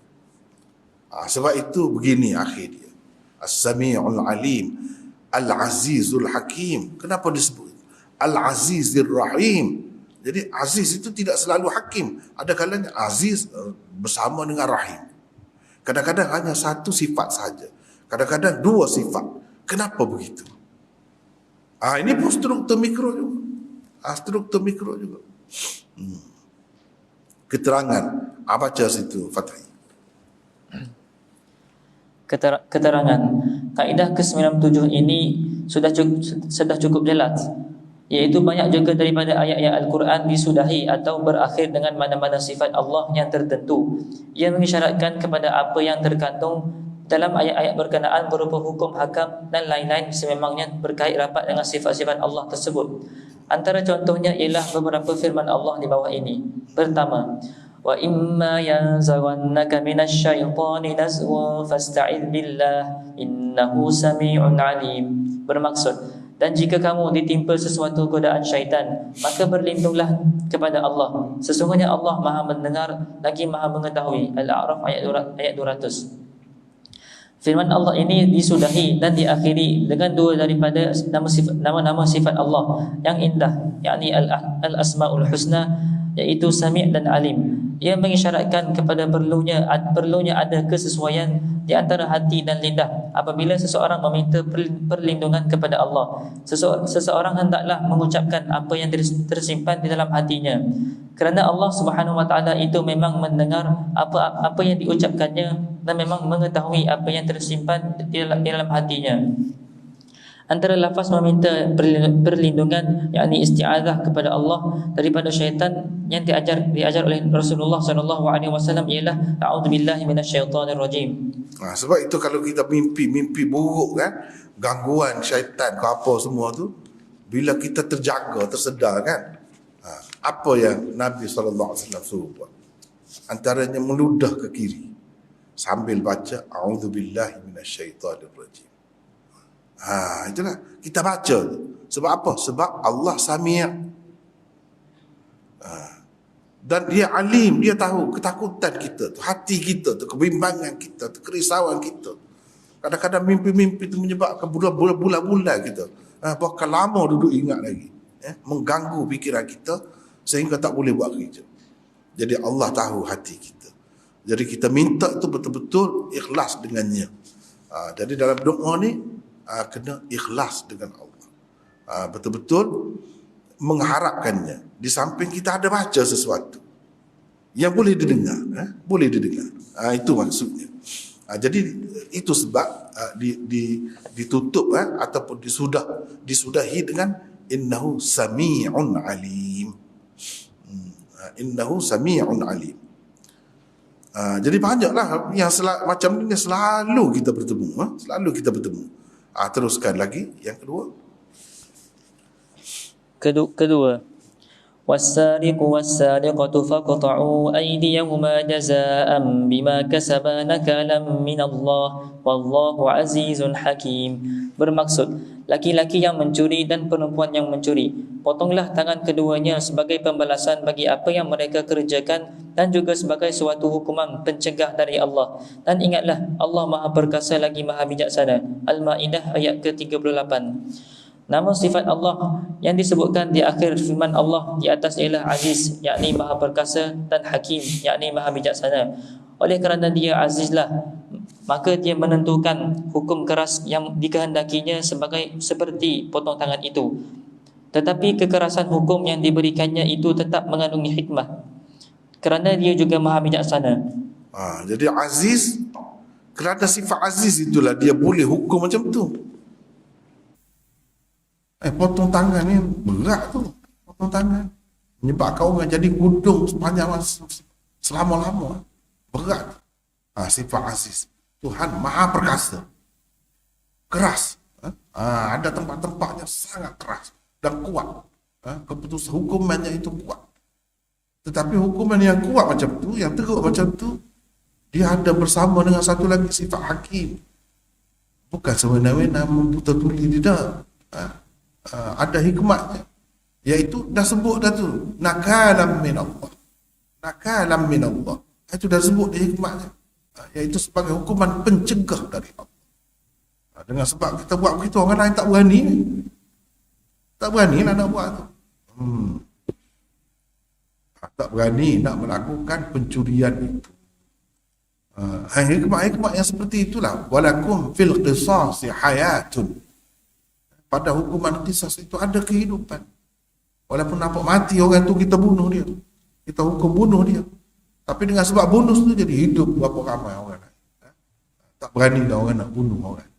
Sebab itu begini akhir dia. As-Sami'ul Alim, Al-Azizul Hakim. Kenapa disebut Al-Azizir Rahim? Jadi Aziz itu tidak selalu Hakim. Ada kalanya Aziz bersama dengan Rahim. Kadang-kadang hanya satu sifat saja. Kadang-kadang dua sifat. Kenapa begitu? Ini pun struktur mikro juga. Struktur mikro juga. Keterangan. Baca situ Fatih. Keterangan kaedah ke-97 ini sudah cukup jelas, iaitu banyak juga daripada ayat-ayat Al-Quran disudahi atau berakhir dengan mana-mana sifat Allah yang tertentu. Ia mengisyaratkan kepada apa yang terkandung dalam ayat-ayat berkenaan berupa hukum hakam dan lain-lain sememangnya berkait rapat dengan sifat-sifat Allah tersebut. Antara contohnya ialah beberapa firman Allah di bawah ini. Pertama, wa imma yanzaghannaka minasyaitani nazghun fasta'idz billah innahu sami'un alim. Bermaksud, dan jika kamu ditimpa sesuatu godaan syaitan, maka berlindunglah kepada Allah. Sesungguhnya Allah Maha mendengar lagi Maha mengetahui. Al-A'raf ayat 200. Firman Allah ini disudahi dan diakhiri dengan dua daripada nama-nama sifat Allah yang indah, yakni Al-Asma'ul Husna, iaitu Sami' dan Alim. Ia mengisyaratkan kepada perlunya ada kesesuaian di antara hati dan lidah apabila seseorang meminta perlindungan kepada Allah. Seseorang hendaklah mengucapkan apa yang tersimpan di dalam hatinya, kerana Allah Subhanahu Wa Taala itu memang mendengar apa yang diucapkannya dan memang mengetahui apa yang tersimpan di dalam hatinya. Antara lafaz meminta perlindungan, yakni isti'adzah kepada Allah daripada syaitan yang diajar oleh Rasulullah SAW ialah a'udzubillahi minasyaitonir rajim. Sebab itu kalau kita mimpi buruk kan, gangguan syaitan ke apa semua tu, bila kita terjaga, tersedar kan, apa yang Nabi SAW suruh buat? Antaranya meludah ke kiri sambil baca a'udzubillahi minasyaitonir rajim. Itulah kita baca. Sebab apa? Sebab Allah Sami'. Dan dia alim, dia tahu ketakutan kita tu, hati kita tu, kebimbangan kita tu, kerisauan kita. Kadang-kadang mimpi-mimpi tu menyebabkan bulan-bulan kita bahkan lama duduk ingat lagi, mengganggu fikiran kita sehingga tak boleh buat kerja. Jadi Allah tahu hati kita. Jadi kita minta tu betul-betul ikhlas dengannya. Jadi dalam doa ni kena ikhlas dengan Allah, betul-betul mengharapkannya. Di samping kita ada baca sesuatu yang boleh didengar, boleh didengar. Itu maksudnya. Jadi itu sebab ditutup ataupun disudahi dengan innahu sami'un alim. Innahu sami'un alim. Jadi banyaklah yang macam ni selalu kita bertemu, selalu kita bertemu. Teruskan lagi yang kedua. Kedua, والسارق والسارقة فاقطعوا أيديهما جزاء بما كسبا نكالا من الله والله عزيز حكيم. Bermaksud, laki-laki yang mencuri dan perempuan yang mencuri, potonglah tangan keduanya sebagai pembalasan bagi apa yang mereka kerjakan dan juga sebagai suatu hukuman pencegah dari Allah. Dan ingatlah, Allah Maha Perkasa lagi Maha Bijaksana. Al-Maidah ayat ke-38. Nama sifat Allah yang disebutkan di akhir firman Allah di atas ialah Aziz, yakni Maha Perkasa, dan Hakim, yakni Maha Bijaksana. Oleh kerana dia Azizlah, maka dia menentukan hukum keras yang dikehendakinya seperti potong tangan itu. Tetapi kekerasan hukum yang diberikannya itu tetap mengandungi hikmah, kerana dia juga Maha Bijaksana. Jadi Aziz, kerana sifat Aziz itulah dia boleh hukum macam tu. Potong tangan ni berat tu. Potong tangan menyebabkan orang jadi kudung sepanjang masa, selama-lama. Berat. Sifat Aziz. Tuhan Maha Perkasa. Keras. Ada tempat-tempatnya sangat keras dan kuat. Keputusan hukumannya itu kuat. Tetapi hukuman yang kuat macam tu, yang teruk macam tu, dia ada bersama dengan satu lagi sifat Hakim. Bukan semena-mena membuta tuli, tidak. Ada hikmatnya, iaitu dah sebut dah tu, nakalam min Allah. Nakalam min Allah, itu dah sebut dia hikmatnya, iaitu sebagai hukuman pencegah dari Allah. Dengan sebab kita buat begitu, orang lain tak berani, tak berani nak buat tu. Tak berani nak melakukan pencurian itu. Hikmat-hikmat yang seperti itulah, walakum fil qisasi hayatun. Pada hukuman qisas itu ada kehidupan. Walaupun nampak mati orang tu, kita bunuh dia, kita hukum bunuh dia, tapi dengan sebab bunuh tu jadi hidup berapa ramai orang lain. Tak berani dah orang nak bunuh orang.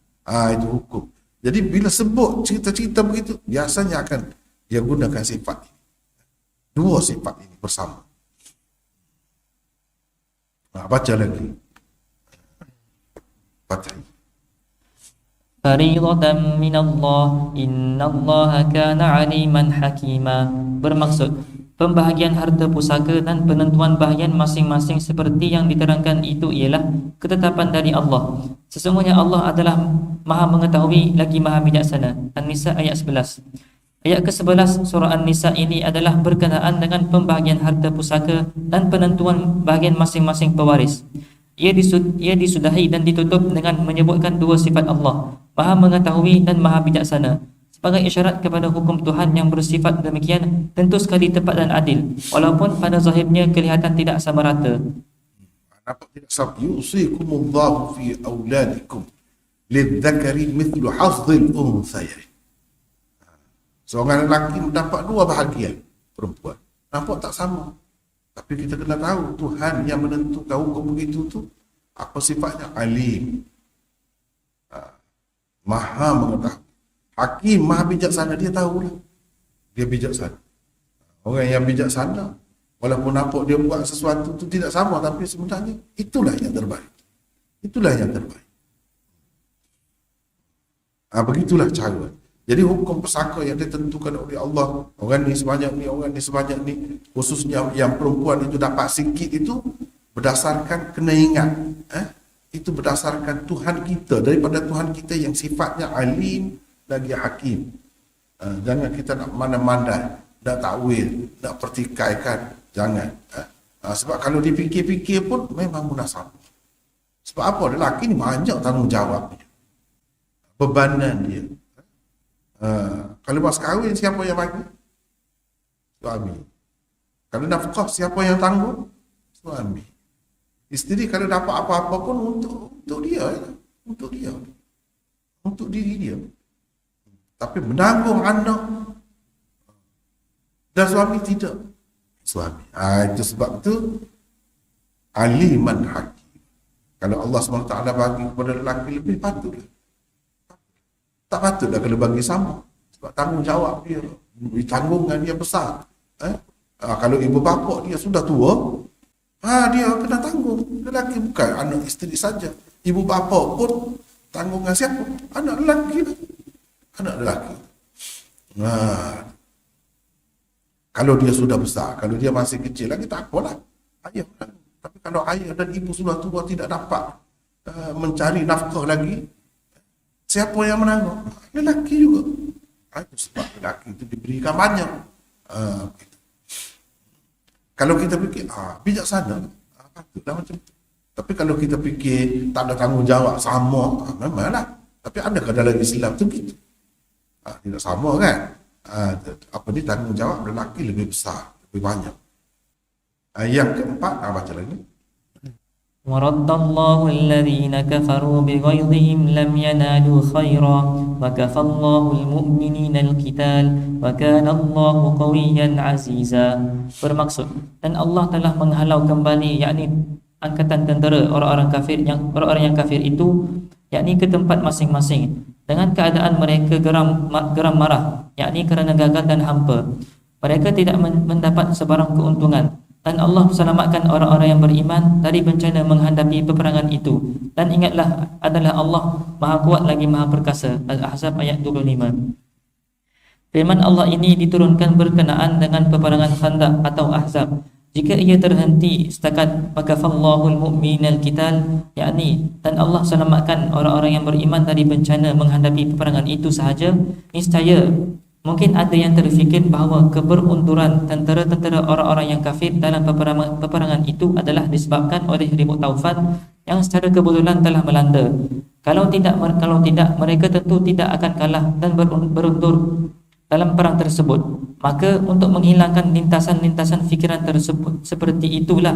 Itu hukum. Jadi bila sebut cerita-cerita begitu, biasanya akan dia gunakan sifat ini. Dua sifat ini bersama. Baca lagi. Baca. Fariidatan minallah, innallaha kana aliman hakima. Bermaksud, pembahagian harta pusaka dan penentuan bahagian masing-masing seperti yang diterangkan itu ialah ketetapan dari Allah. Sesungguhnya Allah adalah Maha Mengetahui lagi Maha Bijaksana. An-Nisa ayat 11. Ayat ke-11 surah An-Nisa ini adalah berkenaan dengan pembahagian harta pusaka dan penentuan bahagian masing-masing pewaris. Ia disudahi dan ditutup dengan menyebutkan dua sifat Allah, Maha Mengetahui dan Maha Bijaksana, sebagai isyarat kepada hukum Tuhan yang bersifat demikian tentu sekali tepat dan adil, walaupun pada zahirnya kelihatan tidak sama rata. Nampak tidak sama. Yusikumullahu fi auladikum lidzakari mithlu hazzil unthayain. Seorang lelaki mendapat dua bahagian perempuan. Nampak tak sama. Tapi kita kena tahu Tuhan yang menentukan hukum begitu tu apa sifatnya? Alim, Maha Mengetahui, Hakim, Maha Bijaksana. Dia tahu lah, dia bijaksana. Orang yang bijaksana, walaupun nampak dia buat sesuatu tu tidak sama, tapi sebenarnya itulah yang terbaik. Itulah yang terbaik. Begitulah cara. Jadi hukum pesaka yang ditentukan oleh Allah, orang ni sebanyak ni, orang ni sebanyak ni, khususnya yang perempuan itu dapat sikit itu berdasarkan kena ingat, itu berdasarkan Tuhan kita, daripada Tuhan kita yang sifatnya alim lagi hakim. Jangan kita nak mana-mana, nak takwil, nak pertikaikan, jangan. Sebab kalau dipikir-pikir pun memang munasabah. Sebab apa? Lelaki ni banyak tanggungjawabnya, bebanan dia. Kalau mas kahwin, siapa yang bagi? Suami. Kalau nafkah, siapa yang tanggung? Suami. Isteri kalau dapat apa-apa pun untuk dia, untuk dia, untuk diri dia. Tapi menanggung anak dan suami tidak. Suami. Itu sebab itu aliman hakim. Kalau Allah SWT bagi kepada lelaki lebih, patutlah. Tak patutlah kalau bagi sama. Sebab tanggungjawab dia, tanggungan dia besar. Kalau ibu bapa dia sudah tua, dia kena tanggung. Lelaki bukan anak isteri saja. Ibu bapa pun tanggungan siapa? Anak lelaki lah. Anak lelaki. Kalau dia sudah besar, kalau dia masih kecil lagi, tak apalah. Ayah tanggung. Tapi kalau ayah dan ibu sudah tua tidak dapat mencari nafkah lagi, siapa yang menanggung? Lelaki juga. Itu sebab lelaki itu diberikan banyak. Kalau kita fikir, bijaksana, patutlah macam tu. Tapi kalau kita fikir tak ada tanggungjawab, sama, memanglah. Tapi adakah dalam Islam tu gitu? Tidak sama kan? Tanggungjawab lelaki lebih besar, lebih banyak. Yang keempat, baca lagi. ورد الله الذين كفروا بغيظهم لم ينالوا خيرا وكفى الله المؤمنين القتال وكان الله قويا عزيزا. Bermaksud, dan Allah telah menghalau kembali, yakni angkatan tentera orang-orang yang kafir itu, yakni ke tempat masing-masing dengan keadaan mereka geram marah, yakni kerana gagal dan hampa. Mereka tidak mendapat sebarang keuntungan. Dan Allah selamatkan orang-orang yang beriman dari bencana menghadapi peperangan itu. Dan ingatlah, adalah Allah Maha Kuat lagi Maha Perkasa. Al-Ahzab ayat 25. Firman Allah ini diturunkan berkenaan dengan peperangan Khandaq atau Ahzab. Jika ia terhenti setakat wakafallahul mu'minal qital, yakni dan Allah selamatkan orang-orang yang beriman dari bencana menghadapi peperangan itu sahaja, niscaya mungkin ada yang terfikir bahawa keberunturan tentera-tentera orang-orang yang kafir dalam peperangan itu adalah disebabkan oleh ribut Taufan yang secara kebetulan telah melanda. Kalau tidak, mereka tentu tidak akan kalah dan beruntur dalam perang tersebut. Maka untuk menghilangkan lintasan-lintasan fikiran tersebut, seperti itulah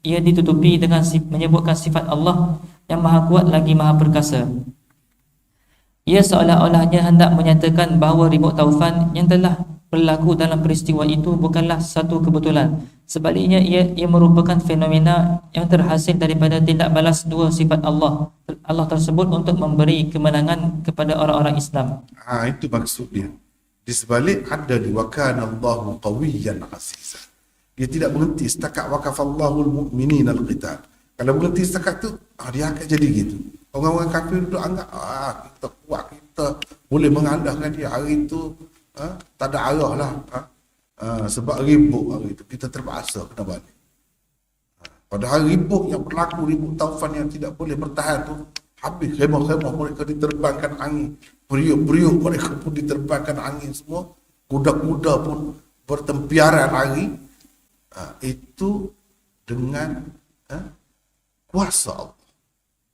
ia ditutupi dengan menyebutkan sifat Allah yang Maha Kuat lagi Maha Perkasa. Ia seolah-olahnya hendak menyatakan bahawa ribut Taufan yang telah berlaku dalam peristiwa itu bukanlah satu kebetulan. Sebaliknya ia merupakan fenomena yang terhasil daripada tindak balas dua sifat Allah tersebut untuk memberi kemenangan kepada orang-orang Islam. Itu maksud dia. Di sebalik ada di wakana Allahu qawiyyan azizan. Dia tidak berhenti setakat wakafallahul mu'minin al-qital. Kalau berhenti setakat tu, dia akan jadi gitu. Orang-orang kafir itu anggap kita kuat, kita boleh mengandalkan dia. Hari itu tak ada arah lah. Sebab ribut hari itu, kita terpaksa kena balik. Padahal ribut yang berlaku, ribut Taufan yang tidak boleh bertahan tu, habis khemah-khemah mereka diterbangkan angin, periuk-periuk mereka pun diterbangkan angin semua, kuda-kuda pun bertempiaran lari. Itu dengan kuasa Allah.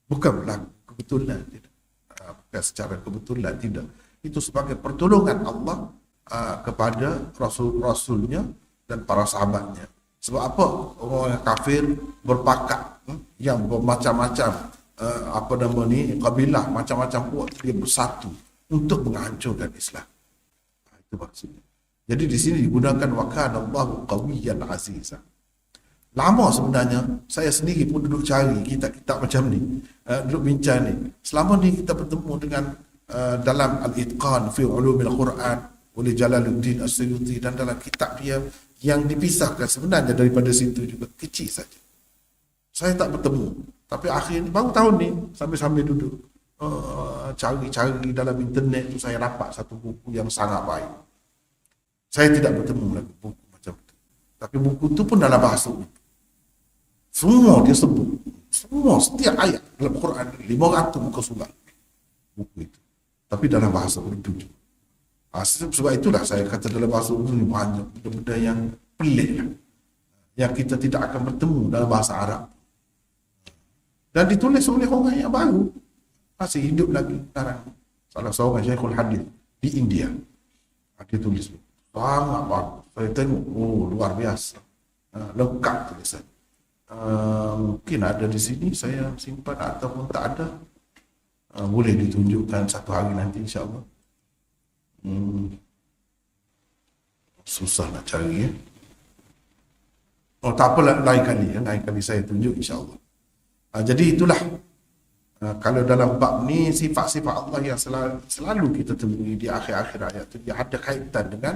Bukan berlaku kebetulan, tidak. Bukan secara kebetulan, tidak. Itu sebagai pertolongan Allah kepada Rasul-Rasulnya dan para sahabatnya. Sebab apa? Orang kafir berpakat yang bermacam-macam kabilah, macam-macam kuat, dia bersatu untuk menghancurkan Islam. Itu maksudnya. Jadi di sini digunakan wakana Allahu qawiyyan azizan. Lama sebenarnya saya sendiri pun duduk cari kitab-kitab macam ni, duduk bincang ni. Selama ni kita bertemu dengan dalam Al-Itqan fi Ulumil Quran oleh Jalaluddin As-Suyuti, dan dalam kitab dia yang dipisahkan sebenarnya daripada situ juga kecil saja. Saya tak bertemu, tapi akhirnya baru tahun ni sambil-sambil duduk cari-cari dalam internet tu, saya dapat satu buku yang sangat baik. Saya tidak bertemu lagi buku macam tu, tapi buku tu pun dalam bahasa Urdu. Semua dia sebut, semua setiap ayat dalam Quran 500 muka surat buku itu, tapi dalam bahasa Urdu. Sebab itulah saya kata dalam bahasa Urdu ni banyak benda-benda yang pelik lah, yang kita tidak akan bertemu dalam bahasa Arab, dan ditulis oleh orang yang baru, masih hidup lagi sekarang. Salah seorang Syekhul Hadis di India, dia tulis sangat bagus. Saya tengok, luar biasa, lengkap tulisan. Mungkin ada di sini, saya simpan ataupun tak ada, boleh ditunjukkan satu hari nanti insya-Allah. Susah nak cari ya. Oh, tak apalah, lain kali saya tunjuk insya-Allah. Jadi itulah kalau dalam bab ni sifat-sifat Allah yang selalu kita temui di akhir-akhir ayat tu, dia ada kaitan dengan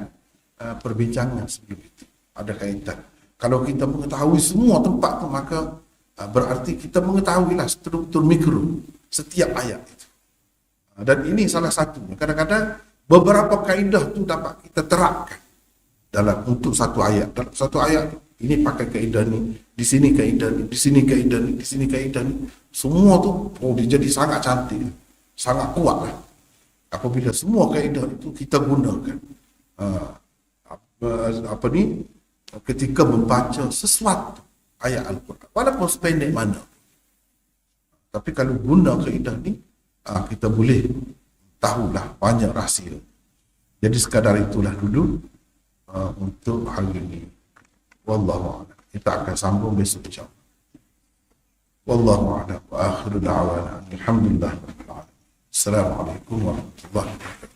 perbincangan sebelum itu. Ada kaitan. Kalau kita mengetahui semua tempat tu, maka berarti kita mengetahuilah struktur mikro setiap ayat itu. Dan ini salah satunya. Kadang-kadang beberapa kaedah tu dapat kita terapkan dalam untuk satu ayat. Dalam satu ayat tu, ini pakai kaedah ni, di sini kaedah ni, di sini kaedah ni, di sini kaedah ni. Semua tu dia jadi sangat cantik, sangat kuat lah. Apabila semua kaedah itu kita gunakan ketika membaca sesuatu ayat Al-Quran, walaupun sependek mana. Tapi kalau guna kaedah ni, kita boleh tahulah banyak rahsia. Jadi sekadar itulah dulu untuk hari ini. Wallahu a'lam. Kita akan sambung besok insya-Allah. Wallahu a'lam. Wa akhiru da'wana alhamdulillah rabbil alamin. Assalamualaikum warahmatullahi wabarakatuh.